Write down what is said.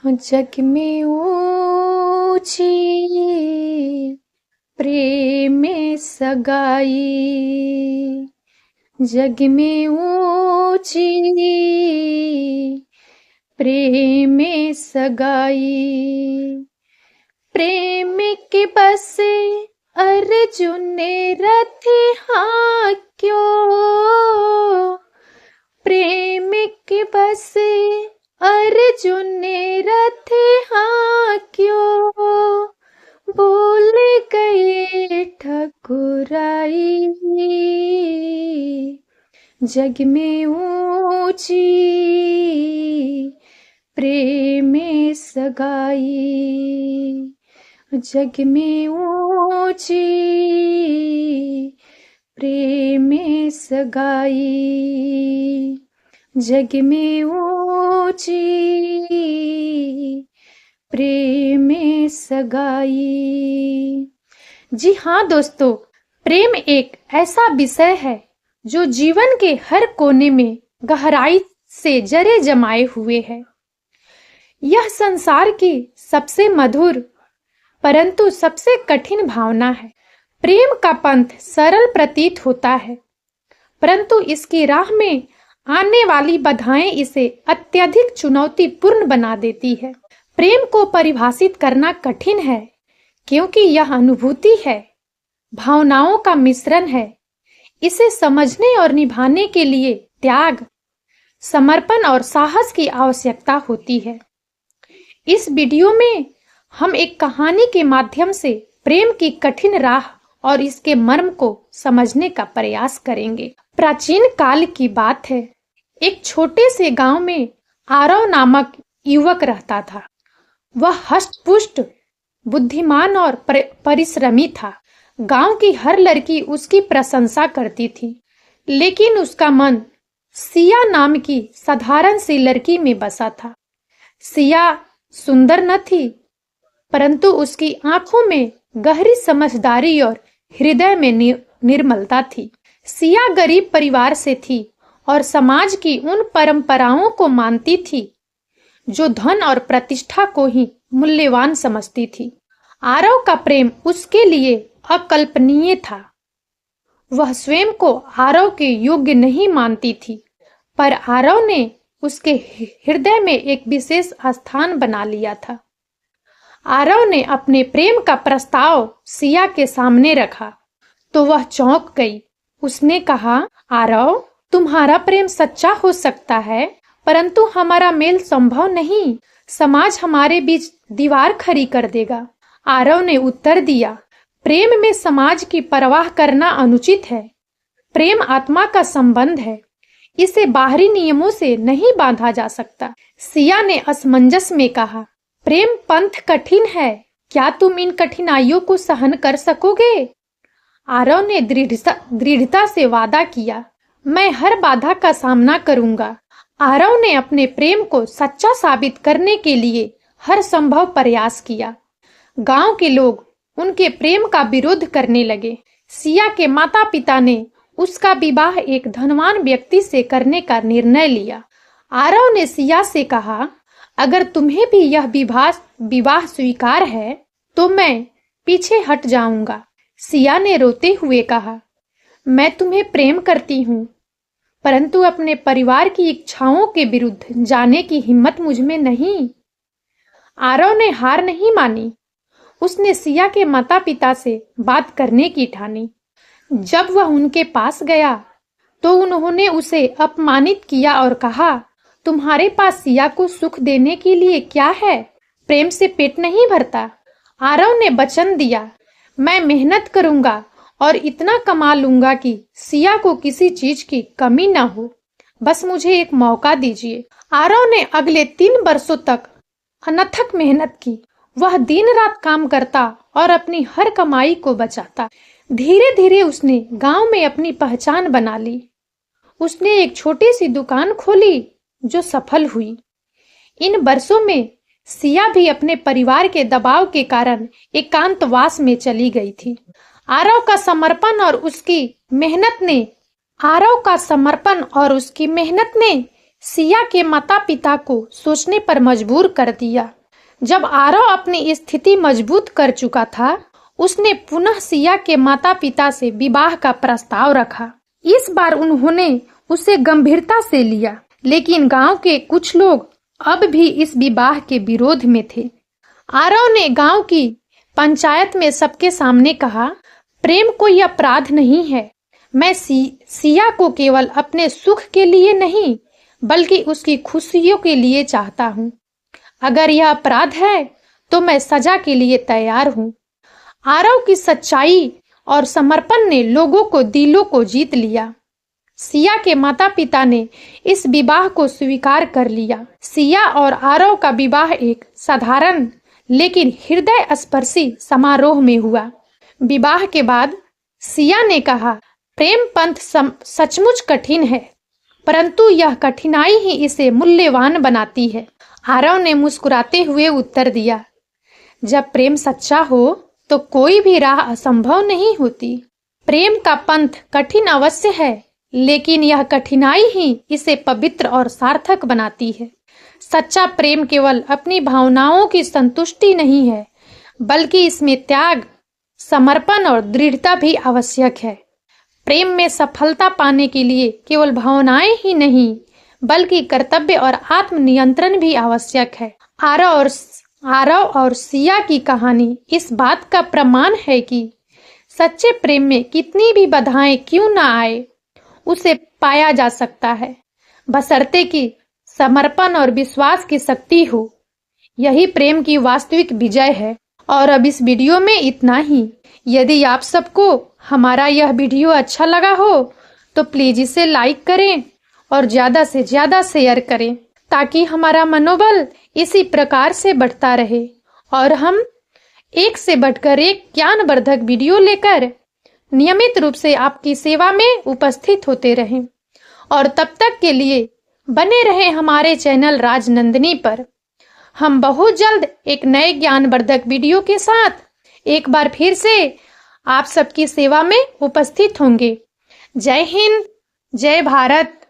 जग में ऊंची प्रेम में सगाई, जग में ऊंची प्रेम में सगाई। प्रेम के बसे अर्जुन रथ हाँ क्यों, प्रेम के बसे अर्जुन रथ हाँ क्यों, बोल गए ठकुराई। जग में ऊंची प्रेम में सगाई, जग में ऊंची प्रेम में सगाई, जग में ऊंची प्रेम में सगाई। जी हाँ दोस्तों, प्रेम एक ऐसा विषय है जो जीवन के हर कोने में गहराई से जड़ें जमाए हुए है। यह संसार की सबसे मधुर परंतु सबसे कठिन भावना है। प्रेम का पंथ सरल प्रतीत होता है, परंतु इसकी राह में आने वाली बाधाएं इसे अत्यधिक चुनौतीपूर्ण बना देती है। प्रेम को परिभाषित करना कठिन है, क्योंकि यह अनुभूति है, भावनाओं का मिश्रण है। इसे समझने और निभाने के लिए त्याग, समर्पण और साहस की आवश्यकता होती है। इस वीडियो में हम एक कहानी के माध्यम से प्रेम की कठिन राह और इसके मर्म को समझने का प्रयास करेंगे। प्राचीन काल की बात है। एक छोटे से गांव में आरव नामक युवक रहता था। वह हष्ट-पुष्ट, बुद्धिमान और परिश्रमी था। गांव की हर लड़की उसकी प्रशंसा करती थी, लेकिन उसका मन सिया नाम की साधारण सी लड़की में बसा था। सिया सुंदर न थी, परंतु उसकी आंखों में गहरी समझदारी और हृदय में निर्मलता थी। सिया गरीब परिवार से थी और समाज की उन परंपराओं को मानती थी जो धन और प्रतिष्ठा को ही मूल्यवान समझती थी। आरव का प्रेम उसके लिए अकल्पनीय था। वह स्वयं को आरव के योग्य नहीं मानती थी, पर आरव ने उसके हृदय में एक विशेष स्थान बना लिया था। आरव ने अपने प्रेम का प्रस्ताव सिया के सामने रखा तो वह चौंक गई। उसने कहा, आरव, तुम्हारा प्रेम सच्चा हो सकता है, परंतु हमारा मेल संभव नहीं। समाज हमारे बीच दीवार खड़ी कर देगा। आरव ने उत्तर दिया, प्रेम में समाज की परवाह करना अनुचित है। प्रेम आत्मा का संबंध है, इसे बाहरी नियमों से नहीं बांधा जा सकता। सिया ने असमंजस में कहा, प्रेम पंथ कठिन है, क्या तुम इन कठिनाइयों को सहन कर सकोगे? आरव ने दृढ़ता से वादा किया, मैं हर बाधा का सामना करूंगा। आरव ने अपने प्रेम को सच्चा साबित करने के लिए हर संभव प्रयास किया। गांव के लोग उनके प्रेम का विरोध करने लगे। सिया के माता पिता ने उसका विवाह एक धनवान व्यक्ति से करने का निर्णय लिया। आरव ने सिया से कहा, अगर तुम्हें भी यह विवाह स्वीकार है तो मैं पीछे हट जाऊंगा। सिया ने रोते हुए कहा, मैं तुम्हें प्रेम करती हूँ, परंतु अपने परिवार की इच्छाओं के विरुद्ध जाने की हिम्मत मुझ में नहीं। आरव ने हार नहीं मानी। उसने सिया के माता पिता से बात करने की ठानी। जब वह उनके पास गया तो उन्होंने उसे अपमानित किया और कहा, तुम्हारे पास सिया को सुख देने के लिए क्या है? प्रेम से पेट नहीं भरता। आरव ने वचन दिया, मैं मेहनत करूंगा और इतना कमा लूंगा कि सिया को किसी चीज की कमी न हो। बस मुझे एक मौका दीजिए। आरव ने अगले 3 वर्षों तक अनथक मेहनत की। वह दिन रात काम करता और अपनी हर कमाई को बचाता। धीरे धीरे उसने गांव में अपनी पहचान बना ली। उसने एक छोटी सी दुकान खोली जो सफल हुई। इन वर्षों में सिया भी अपने परिवार के दबाव के कारण एकांतवास में चली गई थी। आरव का समर्पण और उसकी मेहनत ने सिया के माता पिता को सोचने पर मजबूर कर दिया। जब आरव अपनी स्थिति मजबूत कर चुका था, उसने पुनः सिया के माता पिता से विवाह का प्रस्ताव रखा। इस बार उन्होंने उसे गंभीरता से लिया, लेकिन गांव के कुछ लोग अब भी इस विवाह के विरोध में थे। आरव ने गांव की पंचायत में सबके सामने कहा, प्रेम कोई अपराध नहीं है। मैं सिया को केवल अपने सुख के लिए नहीं, बल्कि उसकी खुशियों के लिए चाहता हूँ। अगर यह अपराध है तो मैं सजा के लिए तैयार हूँ। आरव की सच्चाई और समर्पण ने लोगों को दिलों को जीत लिया। सिया के माता पिता ने इस विवाह को स्वीकार कर लिया। सिया और आरव का विवाह एक साधारण लेकिन हृदय स्पर्शी समारोह में हुआ। विवाह के बाद सिया ने कहा, प्रेम पंथ सचमुच कठिन है, परंतु यह कठिनाई ही इसे मूल्यवान बनाती है। आरव ने मुस्कुराते हुए उत्तर दिया, जब प्रेम सच्चा हो तो कोई भी राह असंभव नहीं होती। प्रेम का पंथ कठिन अवश्य है, लेकिन यह कठिनाई ही इसे पवित्र और सार्थक बनाती है। सच्चा प्रेम केवल अपनी भावनाओं की संतुष्टि नहीं है, बल्कि इसमें त्याग, समर्पण और दृढ़ता भी आवश्यक है। प्रेम में सफलता पाने के लिए केवल भावनाएं ही नहीं, बल्कि कर्तव्य और आत्मनियंत्रण भी आवश्यक है। आरव और सिया की कहानी इस बात का प्रमाण है कि सच्चे प्रेम में कितनी भी बाधाएं क्यों ना आए, उसे पाया जा सकता है, बशर्ते कि समर्पण और विश्वास की शक्ति हो। यही प्रेम की वास्तविक विजय है। और अब इस वीडियो में इतना ही। यदि आप सबको हमारा यह वीडियो अच्छा लगा हो तो प्लीज इसे लाइक करें और ज्यादा से ज्यादा शेयर करें, ताकि हमारा मनोबल इसी प्रकार से बढ़ता रहे और हम एक से बढ़कर एक ज्ञानवर्धक वीडियो लेकर नियमित रूप से आपकी सेवा में उपस्थित होते रहें। और तब तक के लिए बने रहें हमारे चैनल राजनंदिनी पर। हम बहुत जल्द एक नए ज्ञानवर्धक वीडियो के साथ एक बार फिर से आप सबकी सेवा में उपस्थित होंगे। जय हिंद, जय भारत।